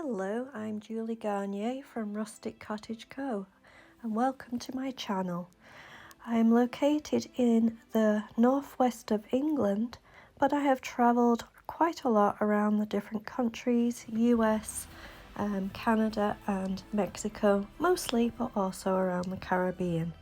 Hello, I'm Julie Garnier from Rustic Cottage Co. and welcome to my channel. I'm located in the northwest of England, but I have travelled quite a lot around the different countries, US, Canada and Mexico mostly, but also around the Caribbean.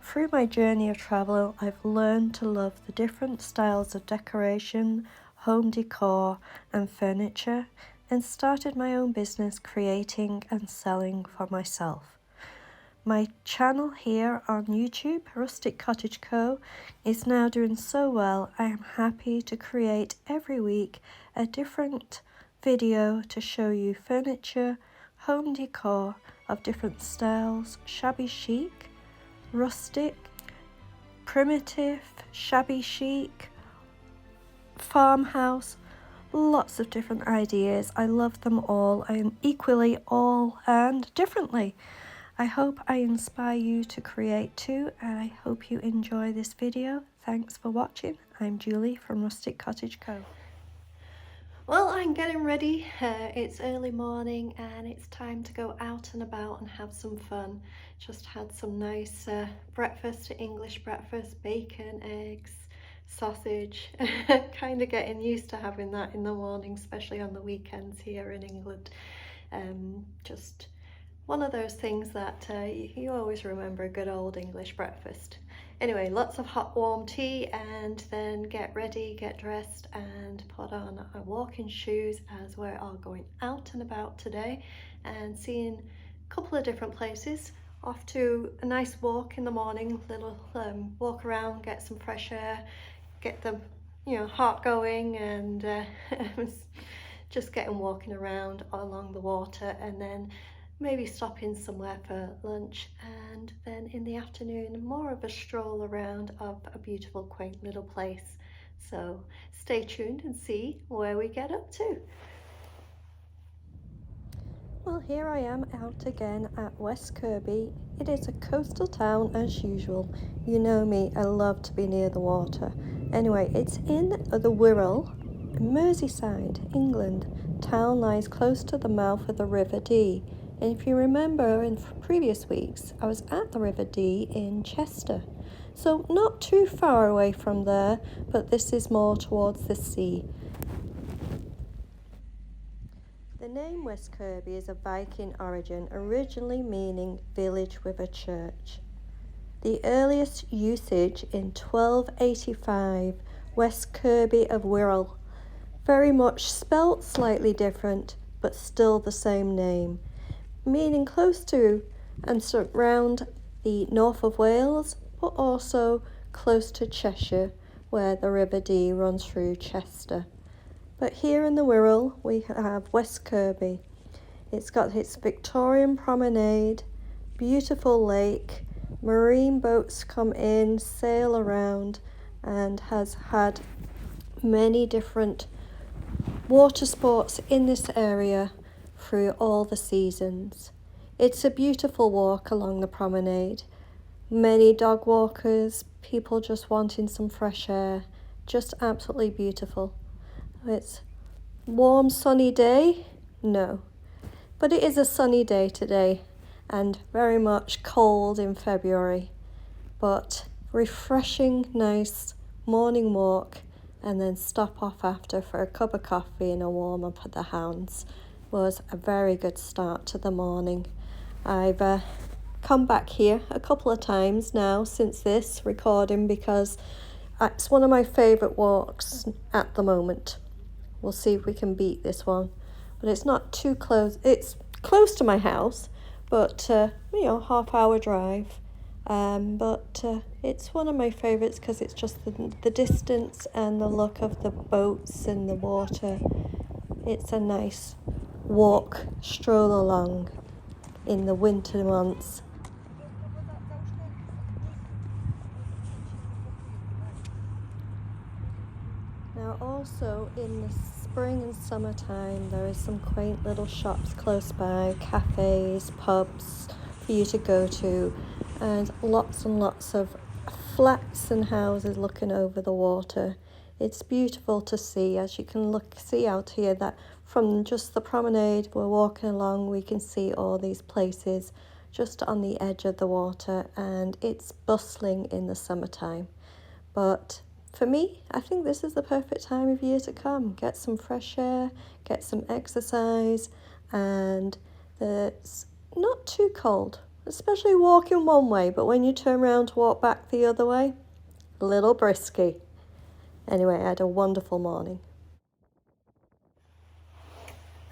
Through my journey of travel, I've learned to love the different styles of decoration, home decor and furniture, and started my own business creating and selling for myself. My channel here on YouTube, Rustic Cottage Co, is now doing so well. I am happy to create every week a different video to show you furniture, home decor of different styles, shabby chic, rustic, primitive, shabby chic, farmhouse, lots of different ideas. I love them all. I am equally all and differently. I hope I inspire you to create too, and I hope you enjoy this video. Thanks for watching. I'm Julie from Rustic Cottage Co. Well, I'm getting ready. It's early morning and it's time to go out and about and have some fun. Just had some nice breakfast, English breakfast, bacon, eggs, sausage. Kind of getting used to having that in the morning, especially on the weekends here in England. Just one of those things that you always remember, a good old English breakfast. Anyway, lots of hot warm tea, and then get ready, get dressed and put on our walking shoes as we're all going out and about today and seeing a couple of different places. Off to a nice walk in the morning, little walk around, get some fresh air, get the heart going, and just getting walking around along the water, and then maybe stop in somewhere for lunch, and then in the afternoon more of a stroll around of a beautiful quaint little place. So stay tuned and see where we get up to. Well, here I am out again at West Kirby. It is a coastal town as usual. You know me, I love to be near the water. Anyway, it's in the Wirral, Merseyside, England. Town lies close to the mouth of the River Dee. And if you remember in previous weeks, I was at the River Dee in Chester. So not too far away from there, but this is more towards the sea. The name West Kirby is of Viking origin, originally meaning village with a church. The earliest usage in 1285, West Kirby of Wirral. Very much spelt slightly different, but still the same name, meaning close to and surround the north of Wales, but also close to Cheshire, where the River Dee runs through Chester. But here in the Wirral we have West Kirby. It's got its Victorian promenade, beautiful lake, marine boats come in, sail around, and has had many different water sports in this area through all the seasons. It's a beautiful walk along the promenade. Many dog walkers, people just wanting some fresh air. Just absolutely beautiful. It's warm sunny day? No. But it is a sunny day today and very much cold in February. But refreshing, nice morning walk, and then stop off after for a cup of coffee and a warm up at the hounds. Was a very good start to the morning. I've come back here a couple of times now since this recording because it's one of my favourite walks at the moment. We'll see if we can beat this one, but it's not too close. It's close to my house, but half-hour drive. But it's one of my favourites because it's just the distance and the look of the boats and the water. It's a nice walk, stroll along in the winter months. Now also in the spring and summertime there is some quaint little shops close by, cafes, pubs for you to go to, and lots of flats and houses looking over the water. It's beautiful to see, as you can see out here, that from just the promenade, we're walking along, we can see all these places just on the edge of the water, and it's bustling in the summertime. But for me, I think this is the perfect time of year to come. Get some fresh air, get some exercise, and it's not too cold, especially walking one way, but when you turn around to walk back the other way, a little brisky. Anyway, I had a wonderful morning.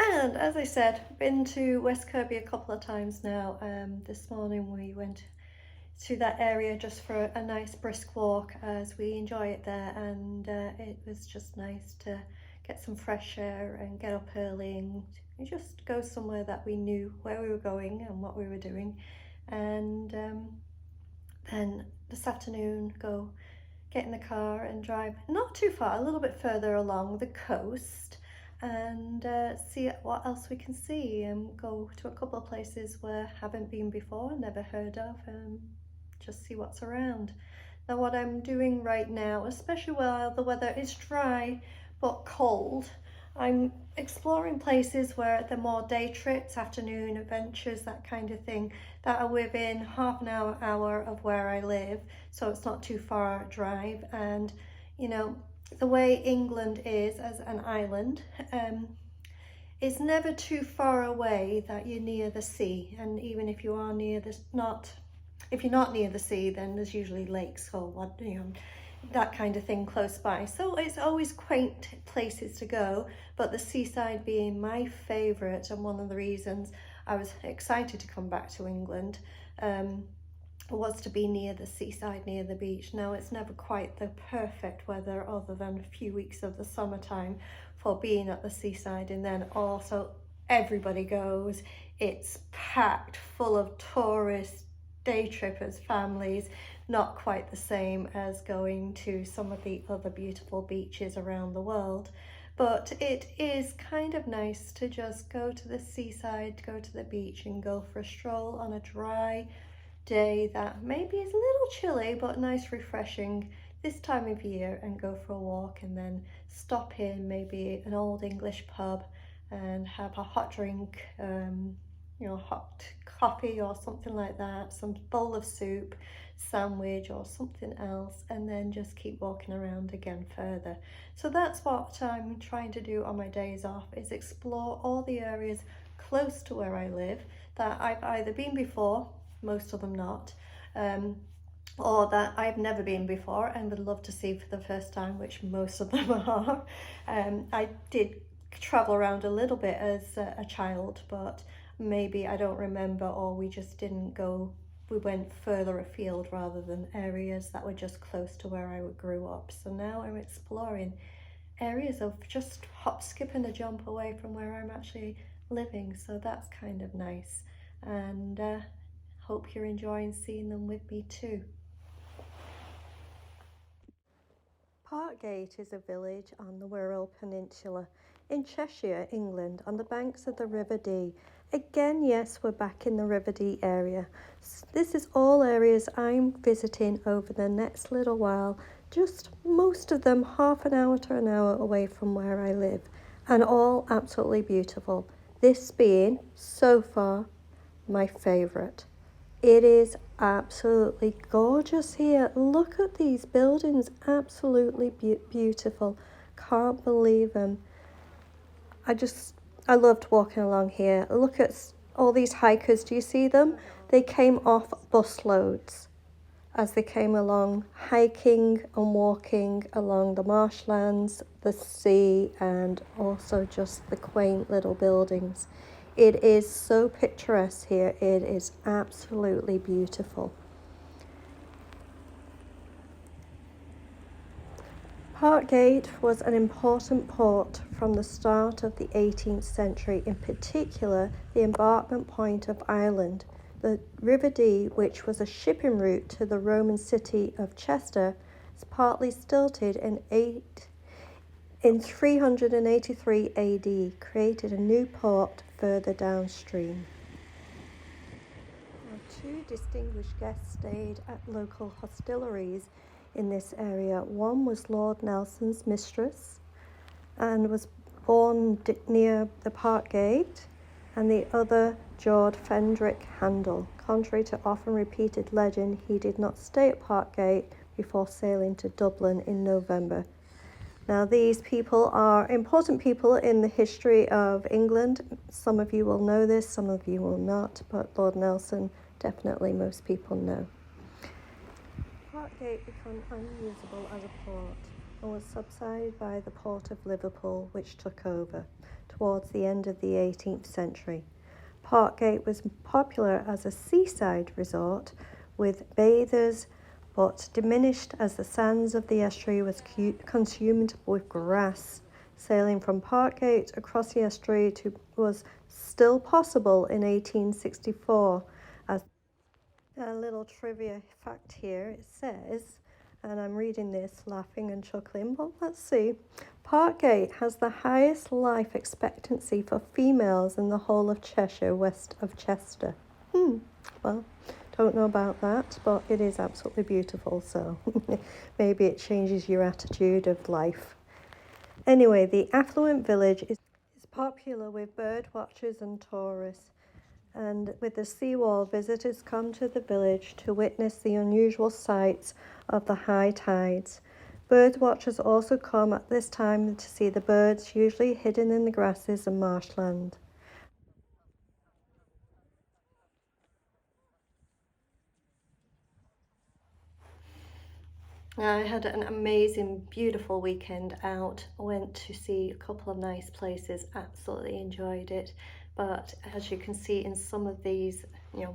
And as I said, been to West Kirby a couple of times now. This morning we went to that area just for a nice brisk walk, as we enjoy it there, and it was just nice to get some fresh air and get up early and just go somewhere that we knew where we were going and what we were doing. And then this afternoon go get in the car and drive not too far, a little bit further along the coast, and see what else we can see, and go to a couple of places where I haven't been before, never heard of, and just see what's around. Now what I'm doing right now, especially while the weather is dry but cold, I'm exploring places where they're more day trips, afternoon adventures, that kind of thing, that are within half an hour of where I live, so it's not too far a drive. And you know, the way England is as an island, it's never too far away that you're near the sea, and even if you are near the if you're not near the sea, then there's usually lakes or what, you know, that kind of thing close by. So it's always quaint places to go, but the seaside being my favourite, and one of the reasons I was excited to come back to England was to be near the seaside, near the beach. Now it's never quite the perfect weather other than a few weeks of the summertime for being at the seaside, and then also everybody goes, it's packed full of tourists, day trippers, families. Not quite the same as going to some of the other beautiful beaches around the world, but it is kind of nice to just go to the seaside, go to the beach and go for a stroll on a dry day that maybe is a little chilly but nice, refreshing this time of year, and go for a walk and then stop in maybe an old English pub and have a hot drink, you know, hot coffee or something like that, some bowl of soup, sandwich or something else, and then just keep walking around again further. So that's what I'm trying to do on my days off, is explore all the areas close to where I live that I've either been before, most of them not, or that I've never been before and would love to see for the first time, which most of them are. I did travel around a little bit as a child, but maybe I don't remember, or we just didn't go, we went further afield rather than areas that were just close to where I grew up. So now I'm exploring areas of just hop, skip and a jump away from where I'm actually living, so that's kind of nice, and hope you're enjoying seeing them with me too. Parkgate is a village on the Wirral Peninsula in Cheshire, England, on the banks of the River Dee. Again, yes, we're back in the River Dee area. This is all areas I'm visiting over the next little while, just most of them half an hour to an hour away from where I live, and all absolutely beautiful. This being, so far, my favourite. It is absolutely gorgeous here. Look at these buildings, absolutely beautiful. Can't believe them. I loved walking along here. Look at all these hikers, do you see them? They came off bus loads as they came along, hiking and walking along the marshlands, the sea, and also just the quaint little buildings. It is so picturesque here. It is absolutely beautiful. Parkgate was an important port from the start of the 18th century, in particular the embarkment point of Ireland. The River Dee, which was a shipping route to the Roman city of Chester, is partly stilted in 383 AD, created a new port further downstream. Two distinguished guests stayed at local hostelries in this area. One was Lord Nelson's mistress and was born near the Park Gate, and the other Jord Fendrick Handel. Contrary to often repeated legend, he did not stay at Park Gate before sailing to Dublin in November. Now, these people are important people in the history of England. Some of you will know this, some of you will not, but Lord Nelson, definitely most people know. Parkgate became unusable as a port and was subsidized by the port of Liverpool, which took over towards the end of the 18th century. Parkgate was popular as a seaside resort with bathers, but diminished as the sands of the estuary was consumed with grass. Sailing from Parkgate across the estuary was still possible in 1864. As a little trivia fact here, it says, and I'm reading this laughing and chuckling, but let's see. Parkgate has the highest life expectancy for females in the whole of Cheshire, west of Chester. Well, don't know about that, but it is absolutely beautiful, so maybe it changes your attitude of life. Anyway, the affluent village is popular with bird watchers and tourists, and with the seawall, visitors come to the village to witness the unusual sights of the high tides. Bird watchers also come at this time to see the birds, usually hidden in the grasses and marshland. I had an amazing, beautiful weekend out. I went to see a couple of nice places, absolutely enjoyed it. But as you can see in some of these,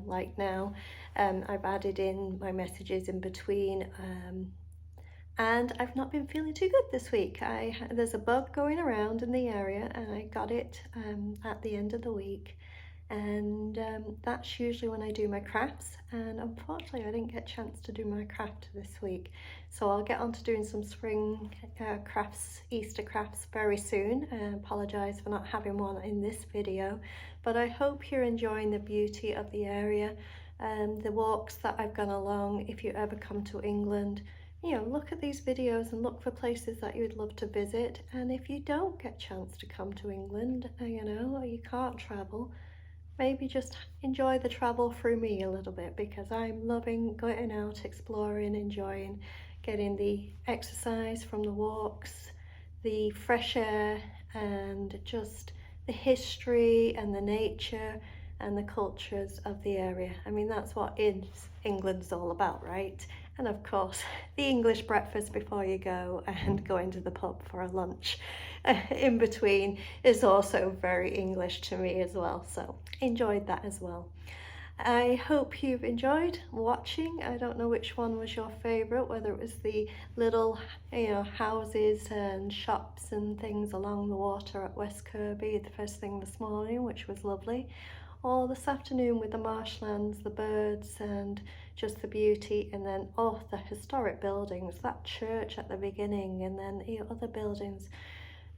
like now, I've added in my messages in between, and I've not been feeling too good this week. There's a bug going around in the area, and I got it at the end of the week. And that's usually when I do my crafts, and unfortunately I didn't get a chance to do my craft this week, so I'll get on to doing some spring crafts, Easter crafts very soon. I apologise for not having one in this video, but I hope you're enjoying the beauty of the area and the walks that I've gone along. If you ever come to England, look at these videos and look for places that you'd love to visit. And if you don't get a chance to come to England, or you can't travel, maybe just enjoy the travel through me a little bit, because I'm loving going out, exploring, enjoying getting the exercise from the walks, the fresh air, and just the history and the nature and the cultures of the area. I mean, that's what England's all about, right? And of course, the English breakfast before you go, and going to the pub for a lunch in between is also very English to me as well. So enjoyed that as well. I hope you've enjoyed watching. I don't know which one was your favorite, whether it was the little houses and shops and things along the water at West Kirby the first thing this morning, which was lovely, or this afternoon with the marshlands, the birds, and just the beauty, and then the historic buildings, that church at the beginning, and then the other buildings.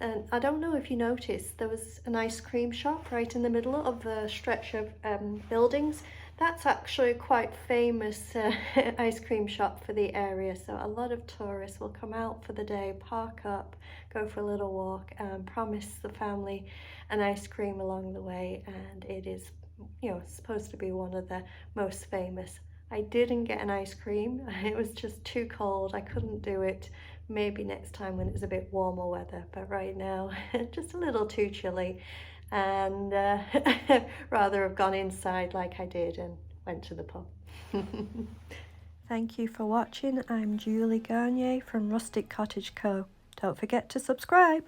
And I don't know if you noticed, there was an ice cream shop right in the middle of the stretch of buildings. That's actually a quite famous ice cream shop for the area, so a lot of tourists will come out for the day, park up, go for a little walk, and promise the family an ice cream along the way. And it is supposed to be one of the most famous. I didn't get an ice cream, it was just too cold, I couldn't do it. Maybe next time when it's a bit warmer weather, but right now just a little too chilly, and rather have gone inside like I did and went to the pub. Thank you for watching. I'm Julie Garnier from Rustic Cottage Co. Don't forget to subscribe.